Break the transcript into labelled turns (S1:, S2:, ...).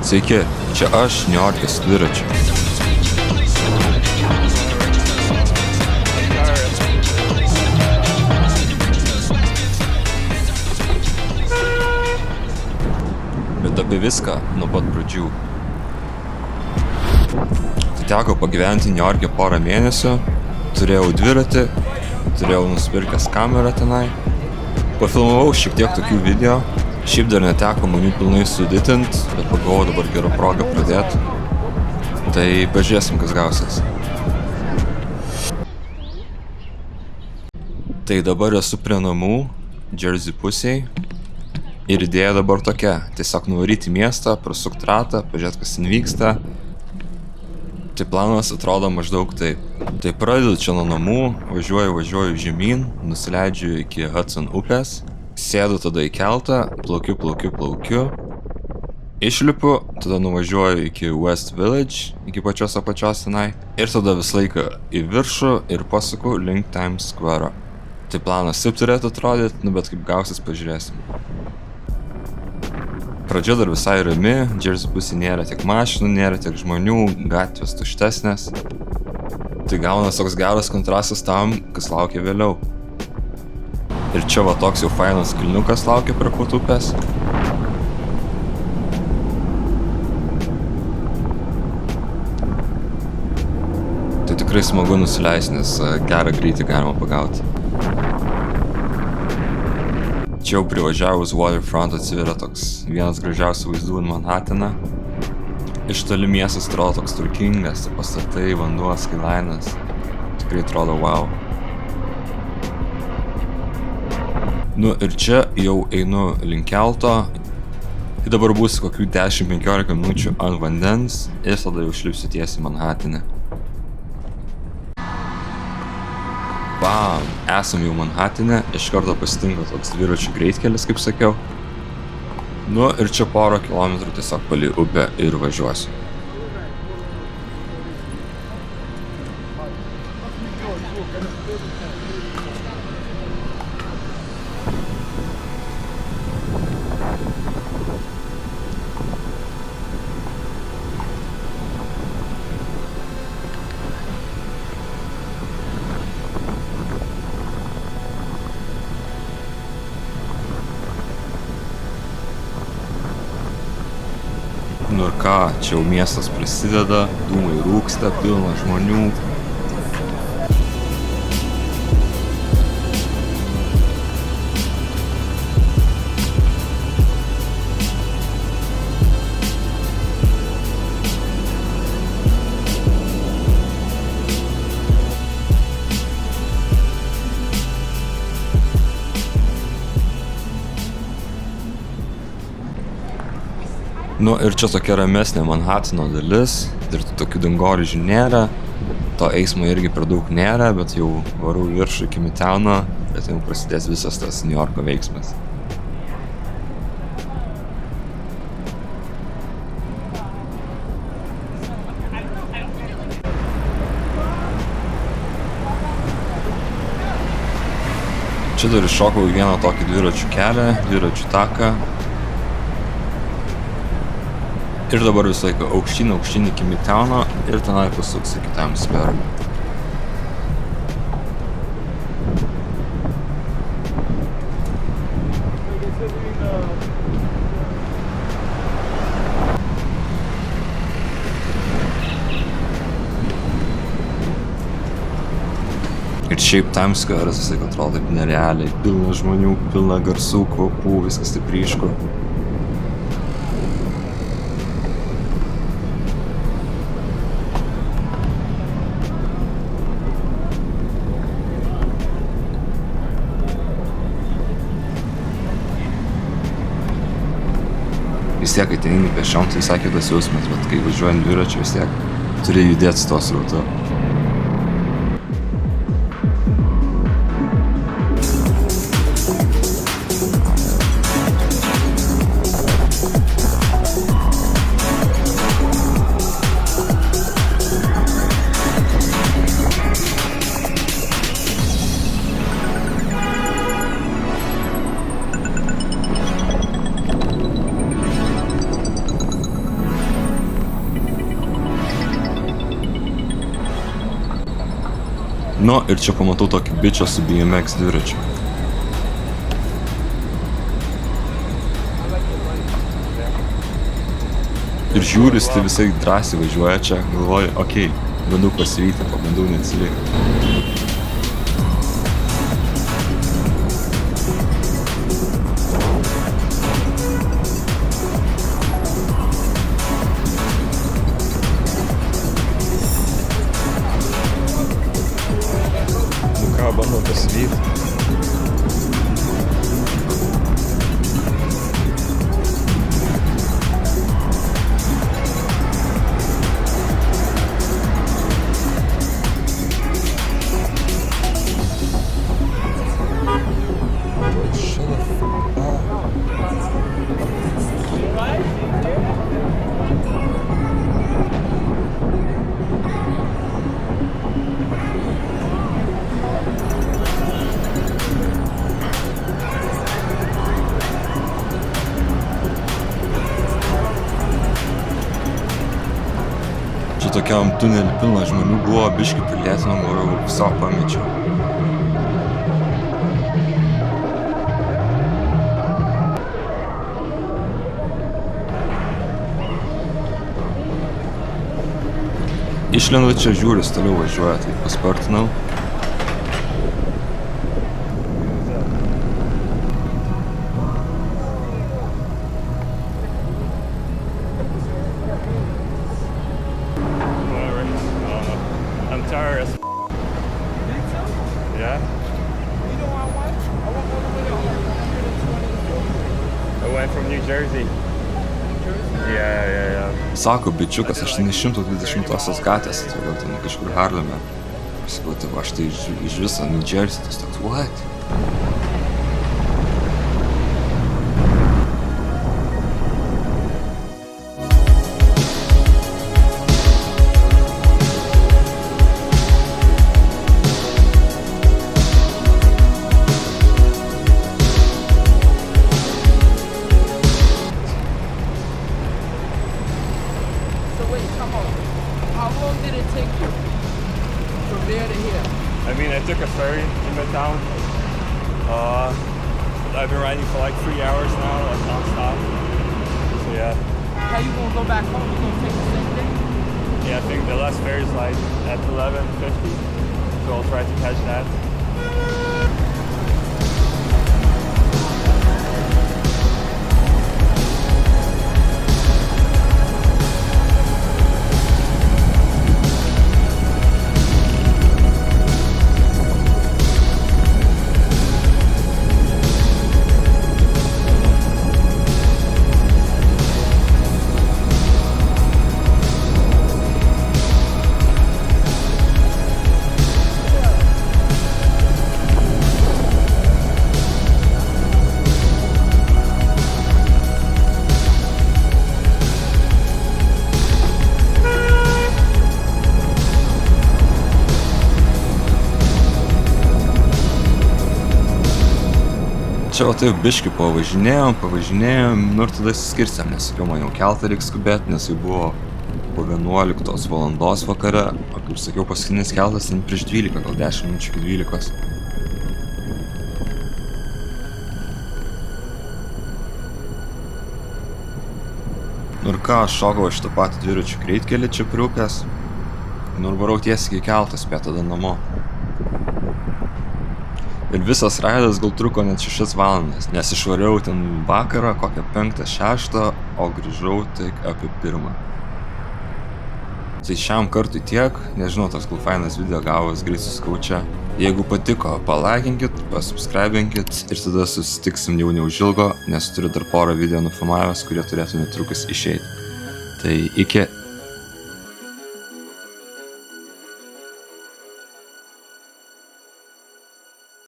S1: Sveiki, čia aš, Niujorkas dviračiu. Bet apie viską nuo pat pradžių. Tai teko pagyventi Niujorke porą mėnesių, turėjau dviratį, turėjau nusipirkęs kamerą tenai, pafilmavau šiek tiek tokių video. Šiaip dar neteko man jų pilnai suditint, bet pagalvojau dabar gerą progą pradėti. Tai pažiūrėsim, kas gausis. Tai dabar esu prie namų, Jersey pusėj. Ir idėja dabar tokia, tiesiog nuvaryti į miestą, prasukti ratą, pažiūrėti, kas ten vyksta. Tai planas atrodo maždaug taip. Tai pradedu čia nuo namų, važiuoju žemyn, nusileidžiu iki Hudson upės. Sėdu tada į keltą, plaukiu. Išlipu, tada nuvažiuoju iki West Village, iki pačios apačios tenai. Ir tada visą laiką į viršų ir pasuku link Times Square. Tai planas taip turėtų atrodyti, bet kaip gausis pažiūrėsim. Pradžia dar visai rami, Jersey pusė nėra tiek mašinų, nėra tiek žmonių, gatvės tuštesnės. Tai gaunas toks geras kontrastas tam, kas laukia vėliau. Ir čia va toks jau fainas kalniukas laukia prie pat upės. Tai tikrai smagu nusileisti, nes gerą greitį galima pagauti. Čia jau privažiavus Waterfront atsiveria toks vienas gražiausių vaizdų į Manhattaną. Iš toli miestas atrodo toks turtingas, pastatai, vanduo, skylainas. Tikrai atrodo wow. Nu ir čia jau einu link kelto. Tai dabar būsiu kokių 10-15 minučių ant vandens ir tada jau išlipsiu tiesiai Manhattane. Bam! Esam jau Manhattane, iš karto pasitinka toks dviračių greitkelis, kaip sakiau. Nu ir čia porą kilometrų tiesiog palei upę ir važiuosiu. Nu ir ką, čia jau miestas prasideda, dūmai rūksta, pilna žmonių. Nu ir čia tokia ramesnė Manhattano dalis, ir tokių dangoraižių nėra, to eismo irgi per daug nėra, bet jau varau viršų iki Midtowno, bet jau prasidės visas tas Niujorko veiksmas. Čia dar iššokau į vieną tokį dviračių kelią, dviračių taką. Ir dabar visą laiką aukštyn iki Midtowno ir tenai pasuks iki Times Square. Ir šiaip Times Square visą laiką atrodo taip nerealiai, pilna žmonių, pilna garsų, kvapų, viskas taip ryšku. Vis tiek, kai ten eini pešiom, tai visai kitas jausmas, bet kai važiuojant dviračiu, vis tiek turi judėti su tuo srautu. Nu, ir čia pamatau tokį bičą su BMX dviračiu. Ir žiūris, tai visai drąsiai važiuoja čia, galvoju, okei, bandau pasivyti, pabandau neatsilikti. Bandau pasivyti. Čia tokiam tunelį pilna žmonių buvo, biškį prilėtinom, jau viso pamečiau. Išlendu čia, žiūris, toliau važiuoja, tai paspartinau.
S2: Tired as f***. Yeah?
S3: You know I went? I went all the way to 120.
S2: I went from New Jersey. Yeah.
S1: Sako, bičiukas, 820 gatvės atvariau ten kažkur Harleme. Sakau, tai va, aš tai iš viso New Jersey, tas toks, what?
S3: How long did it take you from there to here?
S2: I mean, I took a ferry to Midtown. I've been riding for like 3 hours now, like non-stop. So yeah.
S3: How you gonna go back home? You gonna take the same day?
S2: Yeah, I think the last ferry is like at 11:50. So I'll try to catch that.
S1: Čia o taip biškį pavažinėjom, nu ir tada išsiskirstėm, nes sakiau, man jau keltą reikia skubėti, nes jau buvo po 11 valandos vakare, o kaip sakiau, paskutinis keltas ten prieš 12, gal 10 minučių iki 12. Nu ir ką, aš šokau iš tą patį dviračių greitkelį čia prie upės, nu ir varau tiesiai iki keltą, spėt tada namo. Ir visas raidas gal truko net 6 valandas, nes išvariau ten vakarą, kokią 5-6, o grįžau tik apie 1. Tai šiam kartui tiek, nežinau, tas gal fainas video gavos, greit suskaučia. Jeigu patiko, palaikinkit, pasubscribinkit ir tada susitiksim jau neužilgo, nes turiu dar porą video nufilmavęs, kurie turėtų netrukus išeiti. Tai iki.